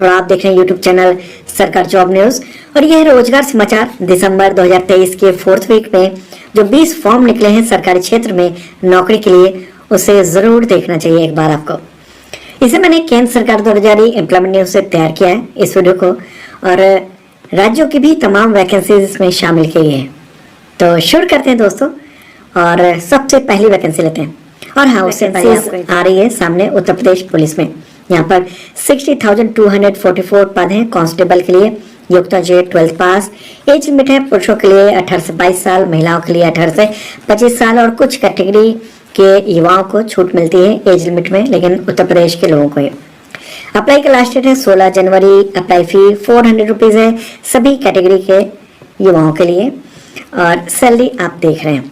और आप देख रहे हैं यूट्यूब चैनल सरकार जॉब न्यूज। और यह है रोजगार समाचार दिसंबर 2023 के 4th वीक में जो 20 फॉर्म निकले हैं सरकारी क्षेत्र में नौकरी के लिए, उसे जरूर देखना चाहिए एक बार आपको। इसे मैंने केंद्र सरकार द्वारा जारी एम्प्लॉयमेंट न्यूज से तैयार किया है इस वीडियो को, और राज्यों की भी तमाम वैकेंसीज इसमें शामिल की है। तो शुरू करते हैं दोस्तों, और सबसे पहली वैकेंसी लेते हैं। और हाँ, उससे पहले आ रही है सामने उत्तर प्रदेश पुलिस में। यहाँ पर 60,244 पद हैं कांस्टेबल के लिए। योग्यता जो 12th पास। एज लिमिट है पुरुषों के लिए 18 से 22 साल, महिलाओं के लिए 18 से 25 साल, और कुछ कैटेगरी के युवाओं को छूट मिलती है एज लिमिट में, लेकिन उत्तर प्रदेश के लोगों को है। अप्लाई का लास्ट डेट है 16 जनवरी। अप्लाई फी 400 रुपीज है सभी कैटेगरी के युवाओं के लिए, और सैलरी आप देख रहे हैं।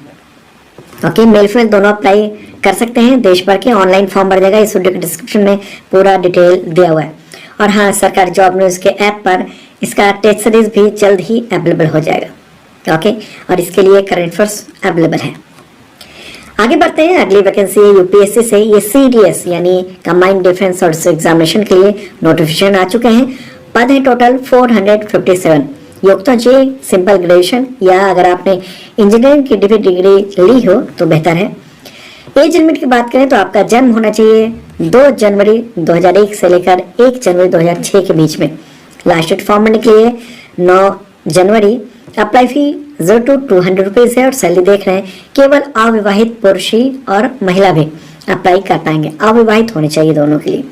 ओके, मेल फीमेल दोनों अप्लाई कर सकते हैं। देश भर के ऑनलाइन फॉर्म भर जाएगा। इस वीडियो के डिस्क्रिप्शन में पूरा डिटेल दिया हुआ है। और हाँ, सरकारी जॉब न्यूज के ऐप पर इसका टेस्ट सीरीज भी जल्द ही अवेलेबल हो जाएगा। ओके, और इसके लिए करंट अफेयर्स अवेलेबल है। आगे बढ़ते हैं, अगली वैकेंसी यूपीएससी से। ये सीडीएस यानी कंबाइंड डिफेंस सर्विस एग्जामिनेशन के लिए नोटिफिकेशन आ चुके हैं। पद है टोटल 457। योग्यता जे सिंपल ग्रेजुएशन, या अगर आपने इंजीनियरिंग की डिग्री ली हो तो बेहतर है। एज लिमिट की बात करें तो आपका जन्म होना चाहिए 2 जनवरी 2001 से लेकर 1 जनवरी 2006 के बीच में। लास्ट डेट फॉर्म भरने के लिए 9 जनवरी। अप्लाई फी 0 to 200 रुपीज है, और सैलरी देख रहे हैं केवल अविवाहित पुरुष ही और महिला भी अप्लाई कर पाएंगे। अविवाहित होने चाहिए दोनों के लिए।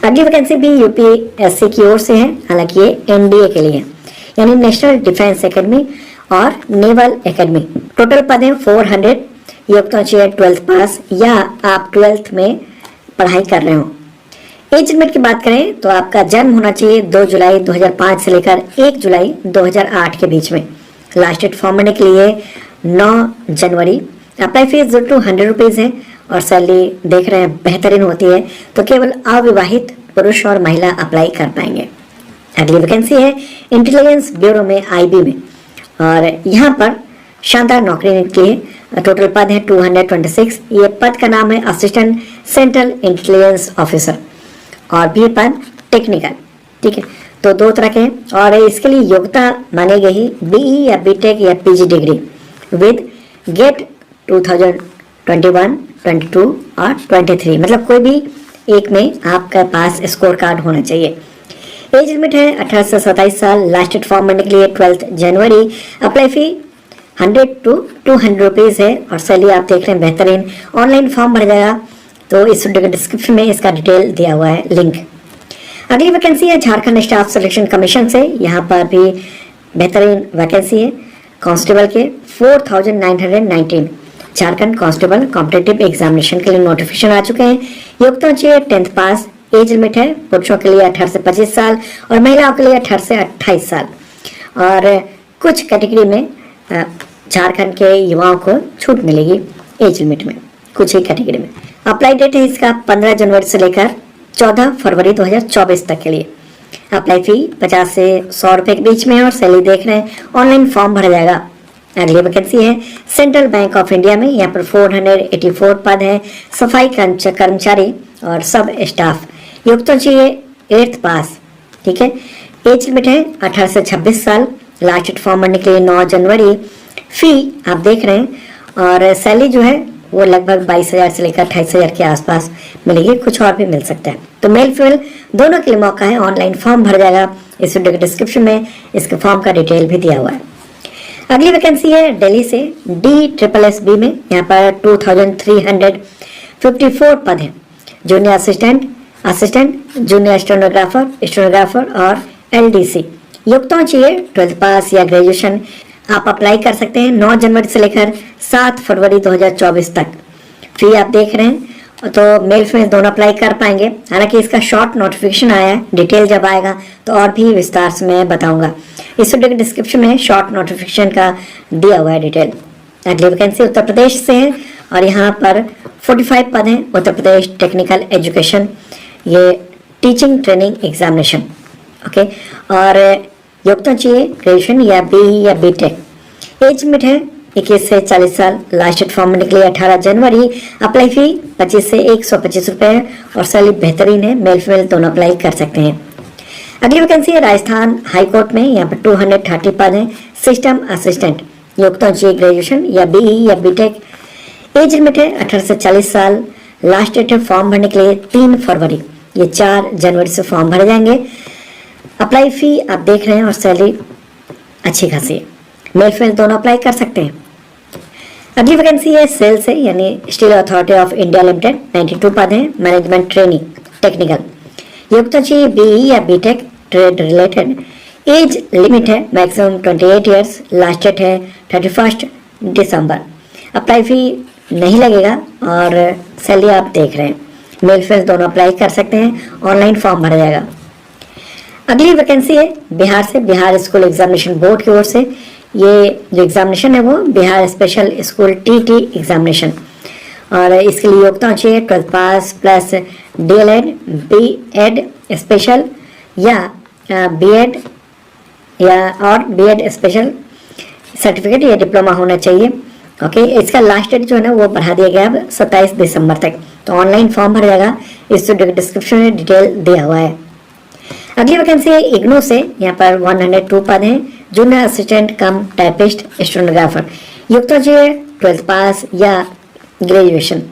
अगली वैकेंसी भी यूपीएससी की ओर से है, हालांकि ये एनडीए के लिए यानी नेशनल डिफेंस एकेडमी और नेवल एकेडमी। टोटल पद है 400। योग्यता चाहिए 12th पास, या आप 12th में पढ़ाई कर रहे हो। एज लिमिट की बात करें तो आपका जन्म होना चाहिए 2 जुलाई 2005 से लेकर 1 जुलाई 2008 के बीच में। लास्ट डेट फॉर्म भरने के लिए 9 जनवरी। अप्लाई फीस 0 to 100 रुपीज है, और सैलरी देख रहे हैं बेहतरीन होती है, तो केवल अविवाहित पुरुष और महिला अप्लाई कर पाएंगे। अगली वैकेंसी है इंटेलिजेंस ब्यूरो में, आईबी में, और यहाँ पर शानदार नौकरी निकली है। टोटल पद है 226। ये पद का नाम है असिस्टेंट सेंट्रल इंटेलिजेंस ऑफिसर, और भी पद टेक्निकल। ठीक है, तो 2 तरह के, और इसके लिए योग्यता मानी गई बीई या बीटेक या पीजी डिग्री विद गेट 2021, 22 और 23, मतलब कोई भी एक में आपका पास स्कोर कार्ड होना चाहिए। एज लिमिट है 18 से 27 साल। लास्ट डेट फॉर्म भरने के लिए 12 जनवरी। अप्लाई फी 100 to 200 रुपीज है, और सैलरी आप देख रहे हैं बेहतरीन। ऑनलाइन फॉर्म भर जाएगा, तो इस वीडियो के डिस्क्रिप्शन में इसका डिटेल दिया हुआ है, लिंक। अगली वैकेंसी है झारखंड स्टाफ सिलेक्शन कमीशन से। यहाँ पर भी बेहतरीन वैकेंसी है कांस्टेबल के 4919। झारखंड कांस्टेबल कॉम्पिटिटिव एग्जामिनेशन के लिए नोटिफिकेशन आ चुके हैं। योग्यता चाहिए 10th पास। एज लिमिट है पुरुषों के लिए 18 से 25 साल, और महिलाओं के लिए 18 से 28 साल, और कुछ कैटेगरी में झारखंड के युवाओं को छूट मिलेगी एज लिमिट में, कुछ ही कैटेगरी में। अप्लाई डेट है इसका 15 जनवरी से लेकर 14 फरवरी 2024 तक के लिए। अप्लाई फी 50 से 100 रुपए के बीच में है, और सैलरी देख रहे हैं ऑनलाइन फॉर्म भरा जाएगा। अगली वैकेंसी है सेंट्रल बैंक ऑफ इंडिया में। यहाँ पर 484 पद है सफाई कर्मचारी और सब स्टाफ। योग्यता चाहिए 8th पास। ठीक है, एज लिमिट है 18 से 26 साल। लास्ट डेट फॉर्म भरने के लिए 9 जनवरी। फी आप देख रहे हैं, और सैलरी जो है वो लगभग 22,000 से लेकर 28,000 के आसपास मिलेगी, कुछ और भी मिल सकता है। तो मेल फीमेल दोनों के लिए मौका है। ऑनलाइन फॉर्म भर जाएगा। इस वीडियो के डिस्क्रिप्शन में इसके फॉर्म का डिटेल भी दिया हुआ है। अगली वैकेंसी है दिल्ली से DSSB में। यहाँ पर 2354 पद है। जूनियर असिस्टेंट, जूनियर स्टेनोग्राफर और LDC। योग्यता चाहिए 12th पास या ग्रेजुएशन। आप अप्लाई कर सकते हैं 9 जनवरी से लेकर 7 फरवरी 2024 तक। फी आप देख रहे हैं, तो मेल फीमेल दोनों अप्लाई कर पाएंगे। हालांकि इसका शॉर्ट नोटिफिकेशन आया है, डिटेल जब आएगा तो और भी विस्तार से मैं बताऊंगा। इस वीडियो के डिस्क्रिप्शन में शॉर्ट नोटिफिकेशन का दिया हुआ है डिटेल। अगली वैकेंसी उत्तर प्रदेश से है, और यहाँ पर 45 पद हैं उत्तर प्रदेश टेक्निकल एजुकेशन, ये टीचिंग ट्रेनिंग एग्जामिनेशन। ओके, और योग्यता चाहिए ग्रेजुएशन या BE या BTech। एज लिमिट है 21 से 40 साल, लास्ट डेट फॉर्म भरने के लिए 18 जनवरी। अप्लाई फी 25 से 125 रुपए और सैलरी बेहतरीन है, मेल फीमेल दोनों अप्लाई कर सकते हैं। अगली वैकेंसी है राजस्थान हाई कोर्ट में, यहाँ पर 230 पद हैं। सिस्टम असिस्टेंट, योग्यता चाहिए ग्रेजुएशन या बीई या बीटेक। एज लिमिट है 18 से 40 साल। लास्ट डेट है फॉर्म भरने के लिए 3 फरवरी, ये 4 जनवरी से फॉर्म भरे जाएंगे। अप्लाई फी आप देख रहे हैं और सैलरी अच्छी खासी है, मेल फीमेल दोनों अप्लाई कर सकते हैं। अगली वैकेंसी है सेल से, यानी steel authority of India limited, 92 पद हैं। मैनेजमेंट ट्रेनी टेक्निकल, योग्यता चाहिए बीई या BTech trade related. Age limit है मैक्सिमम 28 इयर्स। लास्ट डेट है 31 दिसंबर। अप्लाई फी नहीं लगेगा और सैलरी आप देख रहे हैं, मेल फीमेल दोनों अप्लाई कर सकते हैं, ऑनलाइन फॉर्म भरा जाएगा। अगली वैकेंसी है बिहार से, बिहार स्कूल एग्जामिनेशन बोर्ड की ओर से। ये जो एग्जामिनेशन है वो Bihar special school TT examination, और इसके लिए योग्यता चाहिए 12 पास प्लस डीएलएड, बीएड स्पेशल या बीएड और बीएड स्पेशल सर्टिफिकेट या डिप्लोमा होना चाहिए। ओके, इसका लास्ट डेट जो है ना वो बढ़ा दिया गया अब 27 दिसंबर तक, तो ऑनलाइन फॉर्म भर जाएगा। इस डिस्क्रिप्शन में डिटेल दिया हुआ है। अगली वैकेंसी है इग्नू से, यहाँ पर 102 पद हैं। जूनियर असिस्टेंट कम टाइपिस्ट स्टेनोग्राफर, योग्यता चाहिए 12 पास या ग्रेजुएशन।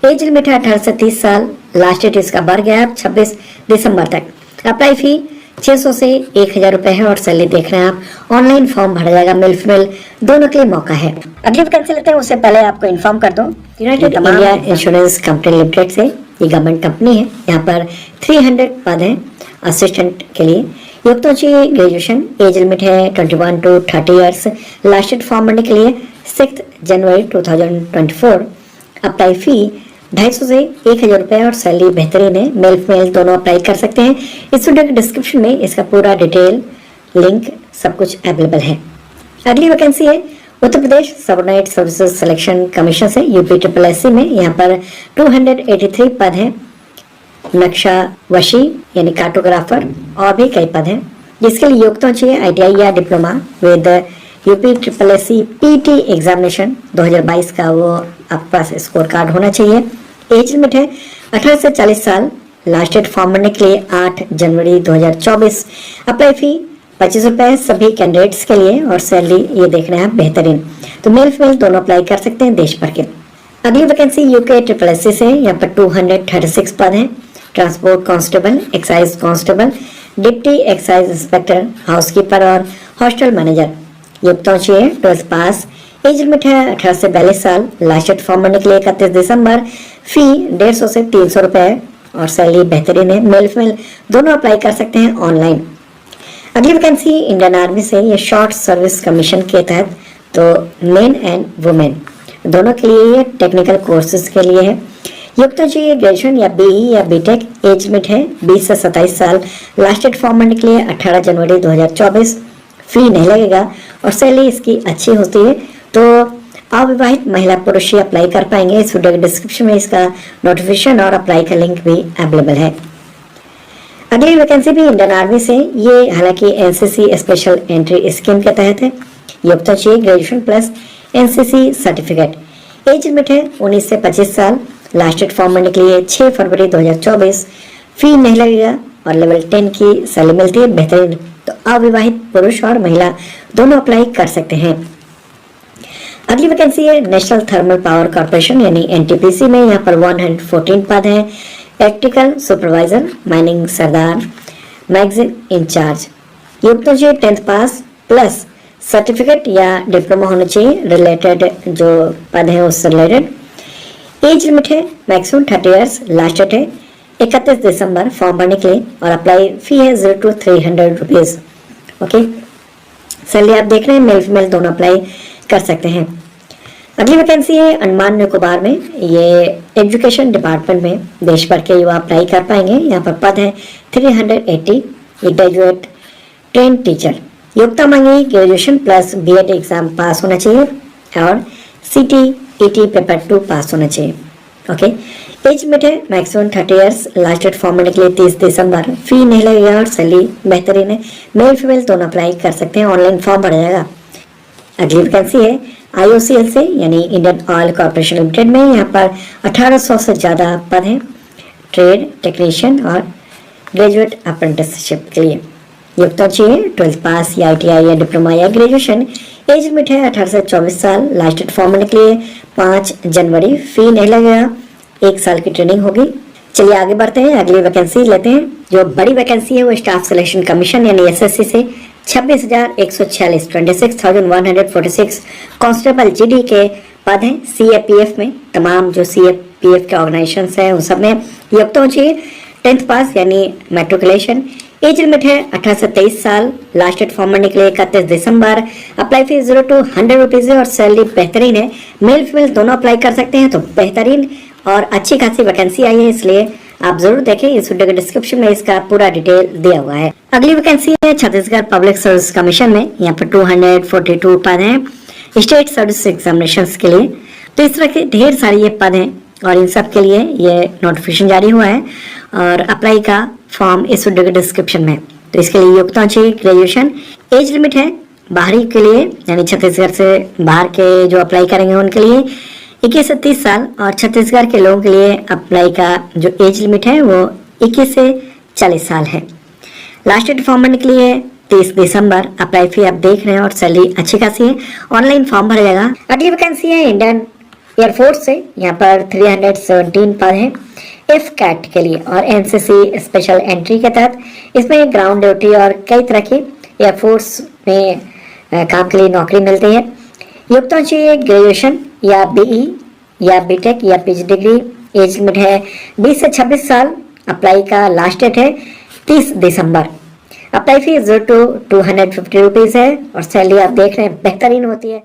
एज लिमिट है 18 से 30 साल। लास्ट डेट इसका बढ़ गया है 26 दिसंबर तक। अप्लाई फी 600 से 1000 रुपए है और सैलरी देख रहे हैं आप, ऑनलाइन फॉर्म भरा जाएगा, मेल फीमेल दोनों के लिए मौका है। अगली वैकेंसी लेते हैं, उससे पहले आपको इन्फॉर्म कर दो, United India insurance company limited से, ये गवर्नमेंट कंपनी है। यहाँ पर 300 पद हैं असिस्टेंट के लिए। योग्यता चाहिए ग्रेजुएशन। एज लिमिट है 21 to 30 years. Last date form भरने के लिए 6 जनवरी 2024। अप्लाई फी 250 से 1000 रुपए और सैलरी बेहतरीन है, मेल फीमेल दोनों अप्लाई कर सकते हैं। इस वीडियो के डिस्क्रिप्शन में इसका पूरा डिटेल लिंक सब कुछ अवेलेबल है। अगली वैकेंसी है Uttar Pradesh subordinate services selection commission से, यूपी SSSC में। यहाँ पर 283 पद हैं। नक्शा वशी यानी कार्टोग्राफर और भी कई पद हैं, जिसके लिए योग्यता चाहिए ITI या diploma with UP SSSC PT examination 2022 का वो आपके पास स्कोर कार्ड होना चाहिए। एज लिमिट है 18 से 40 साल। लास्ट डेट फॉर्म भरने के लिए 8 जनवरी 2024। अप्लाई फी 25 रुपए सभी कैंडिडेट्स के लिए और सैलरी ये देख रहे हैं बेहतरीन, तो मेल फीमेल दोनों अप्लाई कर सकते हैं देश भर के। अगली वैकेंसी यूके SSSC से, यहाँ पर 236 पद हैं। Transport constable, excise constable, deputy excise inspector, housekeeper और हॉस्टल मैनेजर। योग्यता चाहिए 12 पास। एज लिमिट है 18 से 42 साल। लास्ट डेट फॉर्म भरने के लिए 31 दिसंबर। फी 150 से 300 रुपए और सैलरी बेहतरीन है, मेल फीमेल दोनों अप्लाई कर सकते हैं ऑनलाइन। अगली वैकेंसी इंडियन आर्मी से, ये शॉर्ट सर्विस कमीशन के तहत, तो मेन एंड वुमेन दोनों के लिए ये टेक्निकल कोर्सेज के लिए है। योग्यता चाहिए ग्रेजुएशन या बीई या बीटेक। एज लिमिट है 20 से 27 साल। लास्ट डेट फॉर्म भरने के लिए 18 जनवरी 2024। फी नहीं लगेगा और सैलरी इसकी अच्छी होती है, तो अविवाहित महिला पुरुष ही अप्लाई कर पाएंगे। इस वीडियो के डिस्क्रिप्शन में इसका नोटिफिकेशन और अप्लाई का लिंक भी अवेलेबल है। अगली वैकेंसी भी इंडियन आर्मी से, ये हालांकि एनसीसी स्पेशल एंट्री स्कीम के तहत है। योग्यता चाहिए graduation plus NCC certificate. As limit है 19 से 25 साल। लास्ट डेट फॉर्म भरने के लिए 6 फरवरी 2024। फी नहीं लगेगा और लेवल 10 की सैलरी मिलती है बेहतरीन, तो अविवाहित पुरुष और महिला दोनों अप्लाई कर सकते हैं। अगली वैकेंसी है नेशनल थर्मल पावर कॉर्पोरेशन यानी NTPC में। यहाँ पर 114 पद हैं। इलेक्ट्रिकल सुपरवाइजर, माइनिंग सरदार, मैगजीन इंचार्ज। योग्यता चाहिए 10th पास प्लस सर्टिफिकेट या डिप्लोमा होना चाहिए, रिलेटेड जो पद है उससे रिलेटेड। एज लिमिट है मैक्सिमम 30 इयर्स। लास्ट डेट है 31 दिसंबर फॉर्म भरने के लिए और अप्लाई फी है 0 to 300 रुपीज। ओके, सैलरी आप देख रहे हैं, मेल फीमेल दोनों अप्लाई कर सकते हैं। अगली वैकेंसी है अंडमान निकोबार में, ये एजुकेशन डिपार्टमेंट में देश भर के युवा अप्लाई कर पाएंगे। यहाँ पर पद है 380, ग्रेजुएट ट्रेन टीचर। योग्यता मांगी graduation plus BEd exam pass होना चाहिए और CTET पेपर 2 पास होना चाहिए। ओके, एज लिमिट है maximum 30 years. Last date form भरने के लिए 30 दिसंबर। फी नहीं लगेगा और सैलरी बेहतरीन है, मेल फीमेल दोनों अप्लाई कर सकते हैं, ऑनलाइन फॉर्म भरा जाएगा। अगली वैकेंसी है IOCL से यानी इंडियन ऑयल कॉर्पोरेशन लिमिटेड में यहाँ पर 1800 से ज़्यादा पद हैं ट्रेड टेक्नीशियन और ग्रेजुएट अप्रेंटिसशिप के लिए। योग्यता चाहिए 12th पास या ITI या डिप्लोमा या ग्रेजुएशन। एज लिमिट है 18 से 24 साल। लास्ट डेट फॉर्म भरने के लिए 5 जनवरी। फी नहीं लगेगा, 1 साल की ट्रेनिंग होगी। चलिए आगे बढ़ते हैं, अगली वैकेंसी लेते हैं। जो बड़ी वैकेंसी है वो स्टाफ सिलेक्शन कमीशन यानी SSC से 26,146 26,146 कांस्टेबल GD के पद हैं CAPF में। तमाम जो CAPF के ऑर्गेनाइजेशन हैं उन सब में योग्यता चाहिए 10th पास यानी मैट्रिकुलेशन। एज लिमिट है 18 से 23 साल। लास्ट डेट फॉर्म भरने के लिए 31 दिसंबर। अप्लाई फीस 0 to 100 रुपीज है और सैलरी बेहतरीन है। मेल फीमेल दोनों अप्लाई कर सकते हैं, तो बेहतरीन और अच्छी खासी वैकेंसी आई है, इसलिए आप जरूर देखें। इस वीडियो के डिस्क्रिप्शन में इसका पूरा डिटेल दिया हुआ है। अगली वैकेंसी है छत्तीसगढ़ पब्लिक सर्विस कमीशन में। यहाँ पर 242 पद हैं स्टेट सर्विस एग्जामिनेशन के लिए। तो इस तरह के ढेर सारे ये पद हैं और इन सब के लिए ये नोटिफिकेशन जारी हुआ है और अप्लाई का फॉर्म इस वीडियो के डिस्क्रिप्शन में। तो इसके लिए योग्यता चाहिए ग्रेजुएशन। एज लिमिट है बाहरी के लिए यानी छत्तीसगढ़ से बाहर के जो अप्लाई करेंगे उनके लिए 21 से 30 साल और छत्तीसगढ़ के लोगों के लिए अप्लाई का जो एज लिमिट है वो 21 से 40 साल है। लास्ट डेट फॉर्म भरने के लिए 30 दिसंबर। अप्लाई फी आप देख रहे हैं और सैलरी अच्छी खासी है। ऑनलाइन फॉर्म भरा जाएगा। अगली वैकेंसी है इंडियन एयरफोर्स से। यहाँ पर 317 पद हैं FCAT के लिए और NCC स्पेशल एंट्री के तहत। इसमें ग्राउंड ड्यूटी और कई तरह की एयरफोर्स में काम के लिए नौकरी मिलती है। योग्यता चाहिए ग्रेजुएशन या BE या BTech या PG डिग्री। एज लिमिट है 20 से 26 साल। अप्लाई का लास्ट डेट है 30 दिसंबर। अप्लाई फीस 0 to 250 रुपीज है और सैलरी आप देख रहे हैं बेहतरीन होती है।